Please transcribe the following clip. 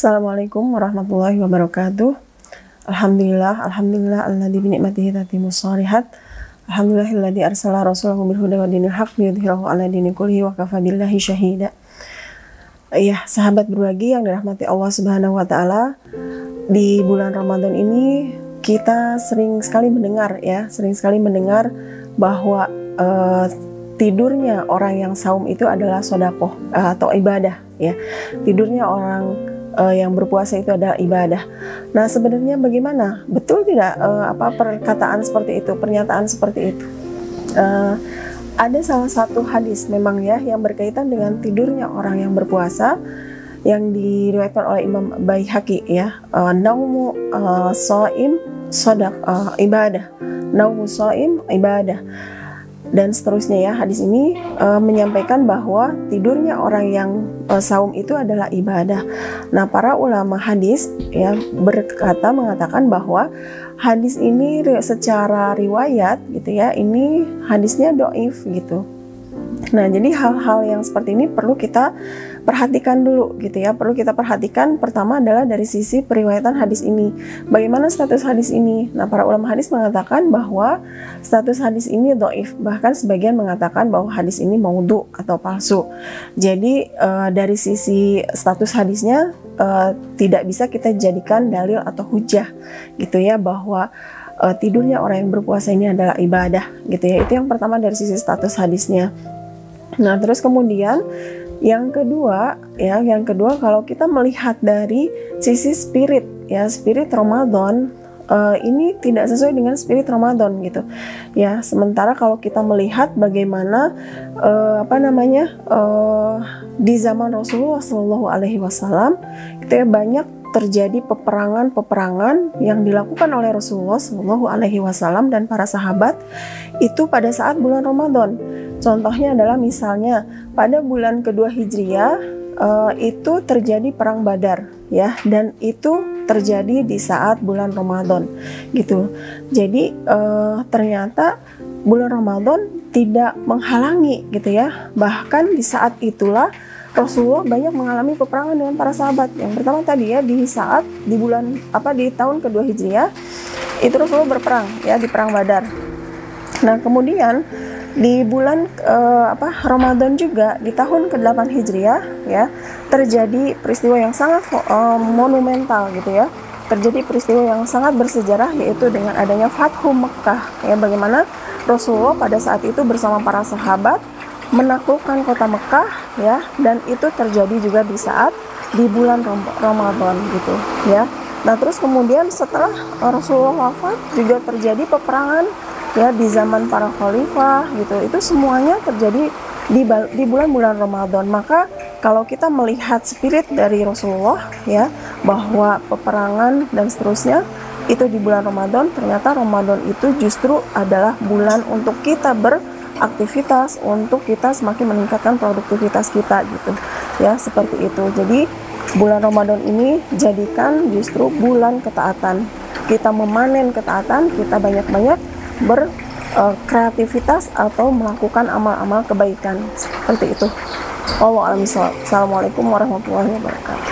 Assalamualaikum warahmatullahi wabarakatuh. Alhamdulillah alladzi bi ni'matihi tatimmus shalihat. Alhamdulillahilladzi arsala rasulahu bil huda wa dinil haqq liyudhhirahu 'ala dini kullihi wa kafa billahi syahida. Ya, sahabat berbagi yang dirahmati Allah Subhanahu wa taala, di bulan Ramadan ini kita sering sekali mendengar bahwa tidurnya orang yang saum itu adalah sedekah atau ibadah, ya. Tidurnya orang yang berpuasa itu adalah ibadah. Nah, sebenarnya bagaimana? Betul tidak perkataan seperti itu, pernyataan seperti itu? Ada salah satu hadis memang ya yang berkaitan dengan tidurnya orang yang berpuasa yang diriwayatkan oleh Imam Baihaqi ya. Naumu shaim ibadah. Naumu shaim ibadah. Dan seterusnya ya, hadis ini menyampaikan bahwa tidurnya orang yang saum itu adalah ibadah. Nah, para ulama hadis ya mengatakan bahwa hadis ini secara riwayat gitu ya, ini hadisnya dhaif gitu. Nah, jadi hal-hal yang seperti ini perlu kita perhatikan dulu gitu ya. Perlu kita perhatikan pertama adalah dari sisi periwayatan hadis ini. Bagaimana status hadis ini? Nah, para ulama hadis mengatakan bahwa status hadis ini dhaif. Bahkan sebagian mengatakan bahwa hadis ini maudhu atau palsu. Jadi dari sisi status hadisnya tidak bisa kita jadikan dalil atau hujah gitu ya, bahwa tidurnya orang yang berpuasa ini adalah ibadah gitu ya. Itu yang pertama dari sisi status hadisnya. Nah, terus kemudian yang kedua kalau kita melihat dari sisi spirit ya, spirit Ramadan ini tidak sesuai dengan spirit Ramadan gitu ya. Sementara kalau kita melihat bagaimana di zaman Rasulullah Shallallahu Alaihi Wasallam itu ya, banyak terjadi peperangan yang dilakukan oleh Rasulullah Shallallahu Alaihi Wasallam dan para sahabat itu pada saat bulan Ramadan. Contohnya adalah misalnya pada bulan kedua Hijriah itu terjadi perang Badar ya, dan itu terjadi di saat bulan Ramadan gitu. Jadi ternyata bulan Ramadan tidak menghalangi gitu ya. Bahkan di saat itulah Rasulullah banyak mengalami peperangan dengan para sahabat. Yang pertama tadi ya, di saat di tahun kedua Hijriah itu Rasulullah berperang ya di perang Badar. Nah, kemudian di bulan Ramadan juga di tahun ke-8 Hijriah ya terjadi peristiwa yang sangat monumental gitu ya. Terjadi peristiwa yang sangat bersejarah, yaitu dengan adanya Fathu Mekkah ya, bagaimana Rasulullah pada saat itu bersama para sahabat menaklukkan kota Mekkah ya, dan itu terjadi juga di bulan Ramadan gitu ya. Nah, terus kemudian setelah Rasulullah wafat juga terjadi peperangan ya di zaman para khalifah gitu. Itu semuanya terjadi di bulan-bulan Ramadan. Maka kalau kita melihat spirit dari Rasulullah ya, bahwa peperangan dan seterusnya itu di bulan Ramadan, ternyata Ramadan itu justru adalah bulan untuk kita beraktivitas, untuk kita semakin meningkatkan produktivitas kita gitu ya, seperti itu. Jadi bulan Ramadan ini jadikan justru bulan ketaatan. Kita memanen ketaatan, kita banyak-banyak berkreativitas atau melakukan amal-amal kebaikan seperti itu. Wallahu a'lam bishawab. Assalamualaikum warahmatullahi wabarakatuh.